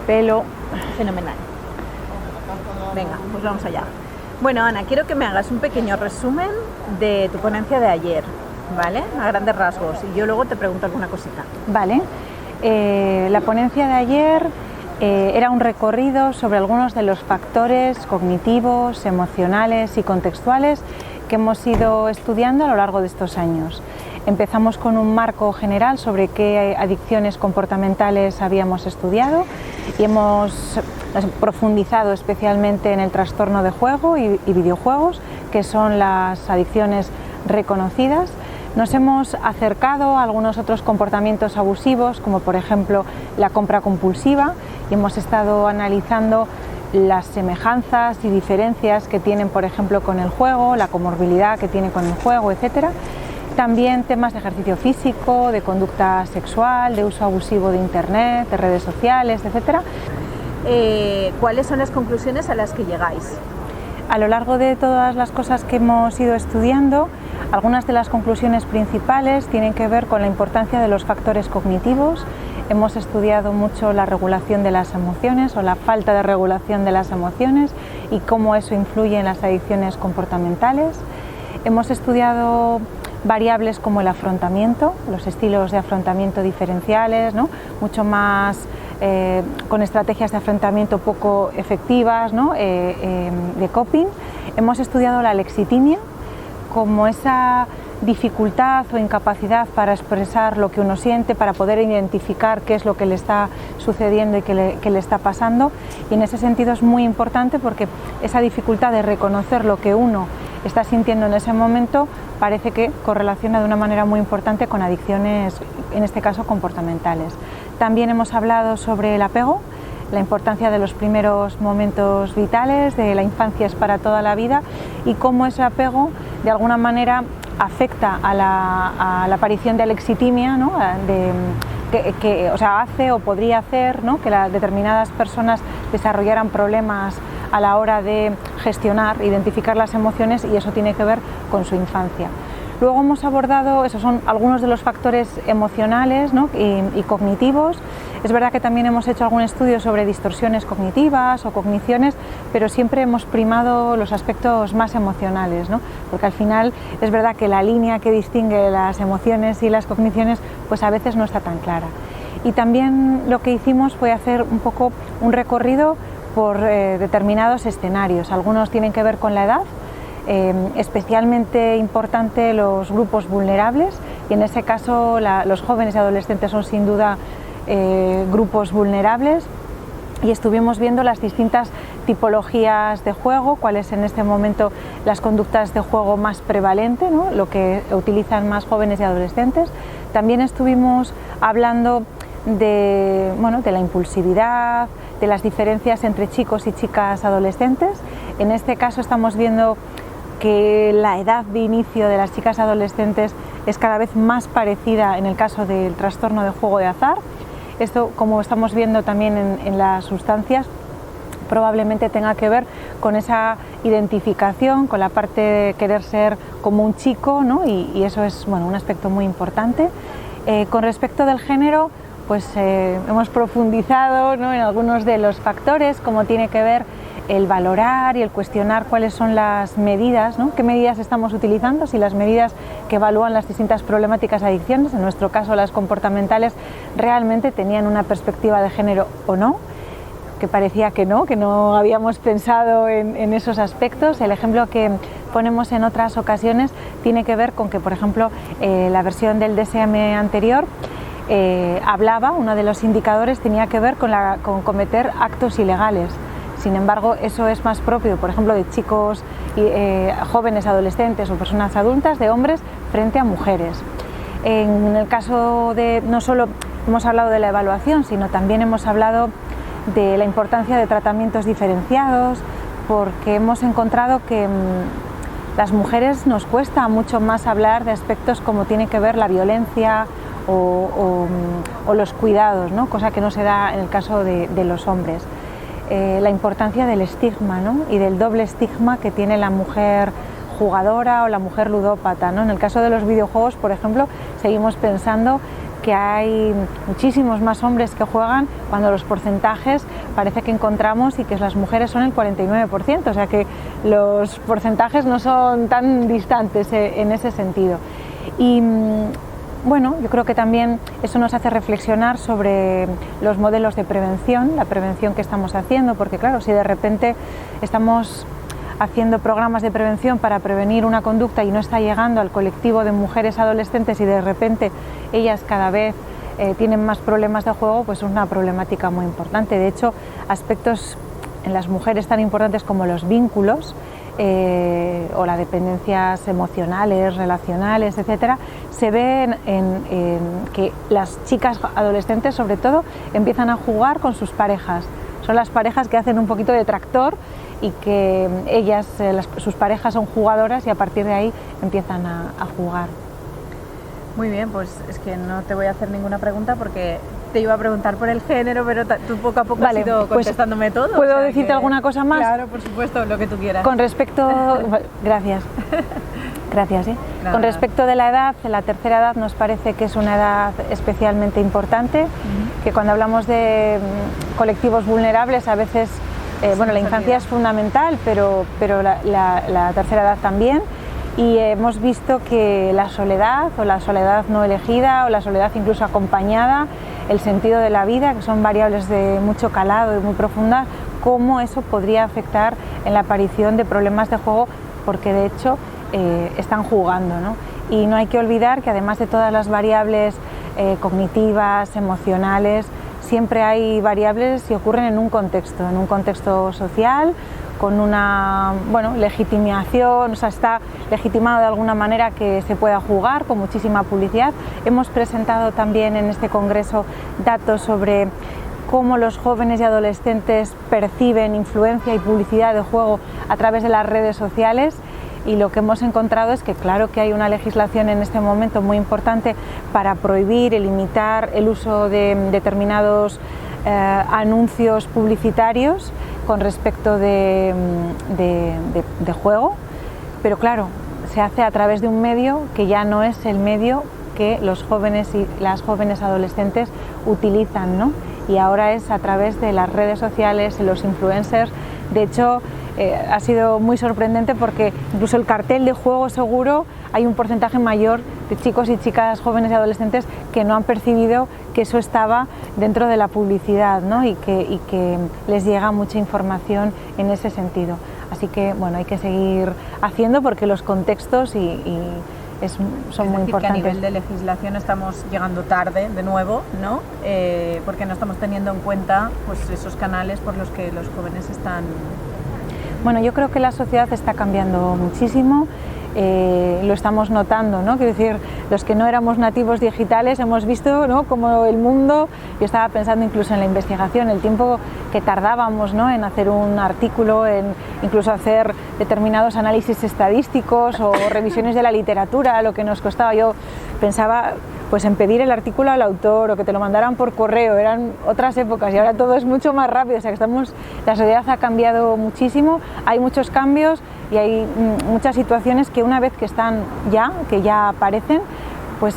pelo. Fenomenal. Venga, pues vamos allá. Bueno, Ana, quiero que me hagas un pequeño resumen de tu ponencia de ayer, ¿vale? A grandes rasgos, y yo luego te pregunto alguna cosita. Vale. La ponencia de ayer era un recorrido sobre algunos de los factores cognitivos, emocionales y contextuales que hemos ido estudiando a lo largo de estos años. Empezamos con un marco general sobre qué adicciones comportamentales habíamos estudiado y hemos profundizado especialmente en el trastorno de juego y videojuegos, que son las adicciones reconocidas. Nos hemos acercado a algunos otros comportamientos abusivos, como por ejemplo la compra compulsiva, y hemos estado analizando las semejanzas y diferencias que tienen, por ejemplo, con el juego, la comorbilidad que tiene con el juego, etcétera. También temas de ejercicio físico, de conducta sexual, de uso abusivo de internet, de redes sociales, etcétera. ¿Cuáles son las conclusiones a las que llegáis? A lo largo de todas las cosas que hemos ido estudiando, algunas de las conclusiones principales tienen que ver con la importancia de los factores cognitivos. Hemos estudiado mucho la regulación de las emociones o la falta de regulación de las emociones y cómo eso influye en las adicciones comportamentales. Hemos estudiado variables como el afrontamiento, los estilos de afrontamiento diferenciales, ¿no? Mucho más con estrategias de afrontamiento poco efectivas, ¿no? De coping. Hemos estudiado la lexitimia como esa dificultad o incapacidad para expresar lo que uno siente, para poder identificar qué es lo que le está sucediendo y qué le está pasando, y en ese sentido es muy importante porque esa dificultad de reconocer lo que uno está sintiendo en ese momento parece que correlaciona de una manera muy importante con adicciones, en este caso comportamentales. También hemos hablado sobre el apego, la importancia de los primeros momentos vitales, de la infancia es para toda la vida, y cómo ese apego de alguna manera afecta a la aparición de alexitimia, ¿no? O sea, hace o podría hacer, ¿no? Que determinadas personas desarrollaran problemas a la hora de gestionar, identificar las emociones, y eso tiene que ver con su infancia. Luego hemos abordado, esos son algunos de los factores emocionales, ¿no? y cognitivos. Es verdad que también hemos hecho algún estudio sobre distorsiones cognitivas o cogniciones, pero siempre hemos primado los aspectos más emocionales, ¿no? Porque al final es verdad que la línea que distingue las emociones y las cogniciones pues a veces no está tan clara. Y también lo que hicimos fue hacer un poco un recorrido por determinados escenarios. Algunos tienen que ver con la edad, especialmente importante los grupos vulnerables, y en ese caso los jóvenes y adolescentes son sin duda grupos vulnerables, y estuvimos viendo las distintas tipologías de juego, cuáles en este momento las conductas de juego más prevalentes, ¿no? Lo que utilizan más jóvenes y adolescentes. También estuvimos hablando de la impulsividad, de las diferencias entre chicos y chicas adolescentes. En este caso estamos viendo que la edad de inicio de las chicas adolescentes es cada vez más parecida en el caso del trastorno de juego de azar. Esto, como estamos viendo también en las sustancias, probablemente tenga que ver con esa identificación, con la parte de querer ser como un chico, ¿no? Y eso es un aspecto muy importante. Con respecto del género, pues hemos profundizado, ¿no? En algunos de los factores, como tiene que ver el valorar y el cuestionar cuáles son las medidas, ¿no? Qué medidas estamos utilizando, si las medidas que evalúan las distintas problemáticas de adicciones, en nuestro caso las comportamentales, realmente tenían una perspectiva de género o no, que parecía que no habíamos pensado en esos aspectos. El ejemplo que ponemos en otras ocasiones tiene que ver con que, por ejemplo, la versión del DSM anterior hablaba, uno de los indicadores tenía que ver con cometer actos ilegales. Sin embargo, eso es más propio, por ejemplo, de chicos, jóvenes, adolescentes o personas adultas, de hombres frente a mujeres. En el caso de, no solo hemos hablado de la evaluación, sino también hemos hablado de la importancia de tratamientos diferenciados, porque hemos encontrado que las mujeres nos cuesta mucho más hablar de aspectos como tiene que ver la violencia o los cuidados, ¿no? Cosa que no se da en el caso de los hombres. La importancia del estigma, ¿no? Y del doble estigma que tiene la mujer jugadora o la mujer ludópata, ¿no? En el caso de los videojuegos, por ejemplo, seguimos pensando que hay muchísimos más hombres que juegan cuando los porcentajes parece que encontramos y que las mujeres son el 49%, o sea que los porcentajes no son tan distantes en ese sentido. Y bueno, yo creo que también eso nos hace reflexionar sobre los modelos de prevención, la prevención que estamos haciendo, porque claro, si de repente estamos haciendo programas de prevención para prevenir una conducta y no está llegando al colectivo de mujeres adolescentes y de repente ellas cada vez tienen más problemas de juego, pues es una problemática muy importante. De hecho, aspectos en las mujeres tan importantes como los vínculos o las dependencias emocionales, relacionales, etcétera, se ven en que las chicas adolescentes, sobre todo, empiezan a jugar con sus parejas. Son las parejas que hacen un poquito de tractor y que ellas, sus parejas son jugadoras y a partir de ahí empiezan a jugar. Muy bien, pues es que no te voy a hacer ninguna pregunta porque te iba a preguntar por el género, pero tú poco a poco has ido contestándome todo. ¿Puedo decirte alguna cosa más? Claro, por supuesto, lo que tú quieras. Con respecto... Gracias. Gracias. Con respecto de la edad, la tercera edad nos parece que es una edad especialmente importante, que cuando hablamos de colectivos vulnerables a veces... bueno, la infancia es fundamental, pero la tercera edad también, y hemos visto que la soledad o la soledad no elegida o la soledad incluso acompañada, el sentido de la vida, que son variables de mucho calado y muy profundas, cómo eso podría afectar en la aparición de problemas de juego, porque de hecho están jugando, ¿no? Y no hay que olvidar que además de todas las variables cognitivas, emocionales, siempre hay variables que ocurren en un contexto social, con una legitimación, o sea, está legitimado de alguna manera que se pueda jugar, con muchísima publicidad. Hemos presentado también en este congreso datos sobre cómo los jóvenes y adolescentes perciben influencia y publicidad de juego a través de las redes sociales. Y lo que hemos encontrado es que claro que hay una legislación en este momento muy importante para prohibir y limitar el uso de determinados anuncios publicitarios con respecto de juego, pero claro, se hace a través de un medio que ya no es el medio que los jóvenes y las jóvenes adolescentes utilizan, ¿no? Y ahora es a través de las redes sociales y los influencers. De hecho, ha sido muy sorprendente porque incluso el cartel de juego seguro hay un porcentaje mayor de chicos y chicas jóvenes y adolescentes que no han percibido que eso estaba dentro de la publicidad, ¿no? y que les llega mucha información en ese sentido. Así que bueno, hay que seguir haciendo porque los contextos son muy importantes. Que a nivel de legislación estamos llegando tarde de nuevo, ¿no? Porque no estamos teniendo en cuenta pues, esos canales por los que los jóvenes están... Bueno, yo creo que la sociedad está cambiando muchísimo, lo estamos notando, ¿no? Quiero decir, los que no éramos nativos digitales hemos visto, ¿no?, como el mundo, yo estaba pensando incluso en la investigación, el tiempo que tardábamos, ¿no?, en hacer un artículo, en incluso hacer determinados análisis estadísticos o revisiones de la literatura, lo que nos costaba. Yo pensaba pues en pedir el artículo al autor o que te lo mandaran por correo, eran otras épocas y ahora todo es mucho más rápido, o sea que la sociedad ha cambiado muchísimo, hay muchos cambios y hay muchas situaciones que una vez que ya aparecen, pues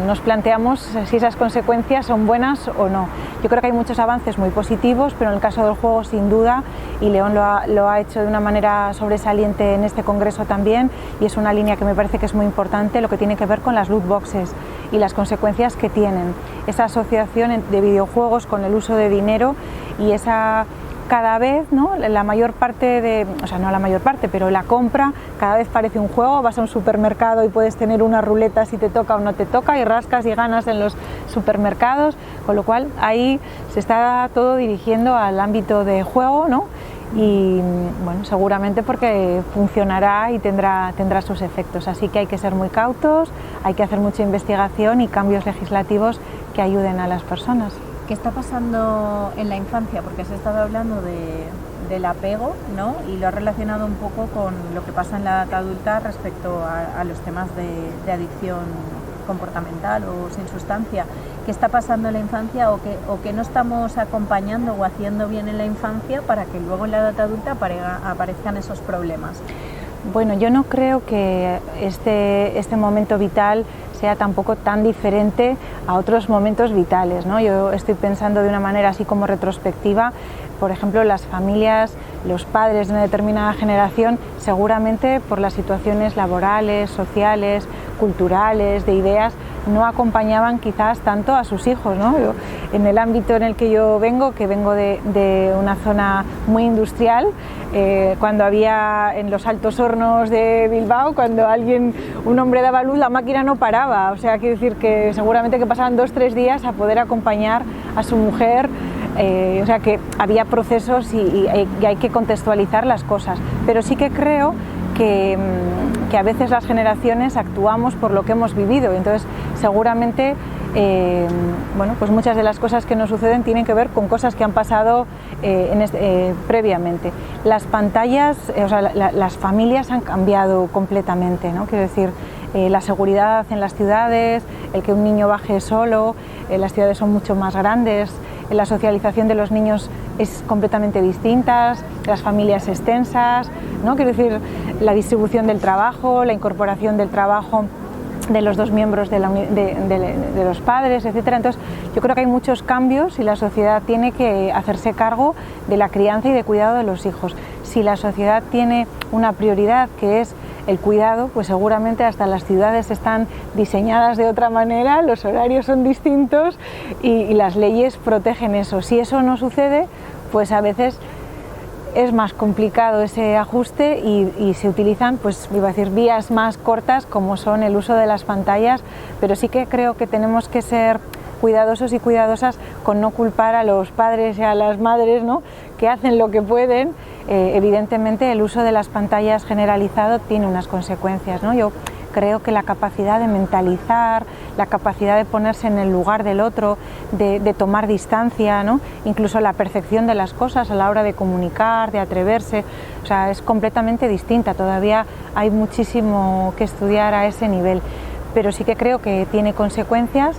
nos planteamos si esas consecuencias son buenas o no. Yo creo que hay muchos avances muy positivos, pero en el caso del juego sin duda, y León lo ha hecho de una manera sobresaliente en este congreso también, y es una línea que me parece que es muy importante, lo que tiene que ver con las loot boxes y las consecuencias que tienen. Esa asociación de videojuegos con el uso de dinero y esa... Cada vez, ¿no?, la mayor parte no la mayor parte, pero la compra cada vez parece un juego. Vas a un supermercado y puedes tener una ruleta si te toca o no te toca y rascas y ganas en los supermercados, con lo cual ahí se está todo dirigiendo al ámbito de juego, ¿no? Y bueno, seguramente porque funcionará y tendrá sus efectos, así que hay que ser muy cautos, hay que hacer mucha investigación y cambios legislativos que ayuden a las personas. ¿Qué está pasando en la infancia? Porque has estado hablando del apego, ¿no? Y lo has relacionado un poco con lo que pasa en la edad adulta respecto a los temas de adicción comportamental o sin sustancia. ¿Qué está pasando en la infancia o que no estamos acompañando o haciendo bien en la infancia para que luego en la edad adulta aparezcan esos problemas? Bueno, yo no creo que este momento vital sea tampoco tan diferente a otros momentos vitales, ¿no? Yo estoy pensando de una manera así como retrospectiva, por ejemplo, las familias, los padres de una determinada generación, seguramente por las situaciones laborales, sociales, culturales, de ideas, no acompañaban quizás tanto a sus hijos, ¿no? Yo, en el ámbito en el que yo vengo, que vengo de una zona muy industrial, cuando había en los Altos Hornos de Bilbao, cuando un hombre daba a luz, la máquina no paraba, o sea, quiero decir que seguramente que pasaban 2 o 3 días a poder acompañar a su mujer, o sea que había procesos y hay que contextualizar las cosas, pero sí que creo que a veces las generaciones actuamos por lo que hemos vivido, entonces seguramente bueno, pues muchas de las cosas que nos suceden tienen que ver con cosas que han pasado previamente. Las pantallas, o sea, las familias han cambiado completamente, ¿no? Quiero decir, la seguridad en las ciudades, el que un niño baje solo, las ciudades son mucho más grandes, la socialización de los niños es completamente distinta, las familias extensas, ¿no? Quiero decir, la distribución del trabajo, la incorporación del trabajo de los 2 miembros de los padres, etcétera. Entonces, yo creo que hay muchos cambios y la sociedad tiene que hacerse cargo de la crianza y de cuidado de los hijos. Si la sociedad tiene una prioridad que es el cuidado, pues seguramente hasta las ciudades están diseñadas de otra manera, los horarios son distintos y las leyes protegen eso. Si eso no sucede, pues a veces es más complicado ese ajuste y se utilizan, pues iba a decir, vías más cortas como son el uso de las pantallas, pero sí que creo que tenemos que ser cuidadosos y cuidadosas con no culpar a los padres y a las madres, ¿no?, que hacen lo que pueden. Evidentemente el uso de las pantallas generalizado tiene unas consecuencias, ¿no? Yo creo que la capacidad de mentalizar, la capacidad de ponerse en el lugar del otro, de tomar distancia, ¿no?, incluso la percepción de las cosas a la hora de comunicar, de atreverse, o sea, es completamente distinta. Todavía hay muchísimo que estudiar a ese nivel, pero sí que creo que tiene consecuencias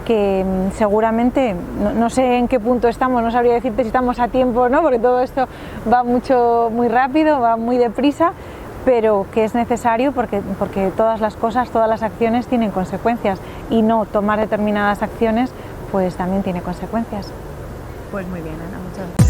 que seguramente, no sé en qué punto estamos, no sabría decirte si estamos a tiempo, ¿no?, porque todo esto va muy rápido, va muy deprisa, pero que es necesario porque todas las cosas, todas las acciones tienen consecuencias y no tomar determinadas acciones pues también tiene consecuencias. Pues muy bien, Ana, muchas gracias.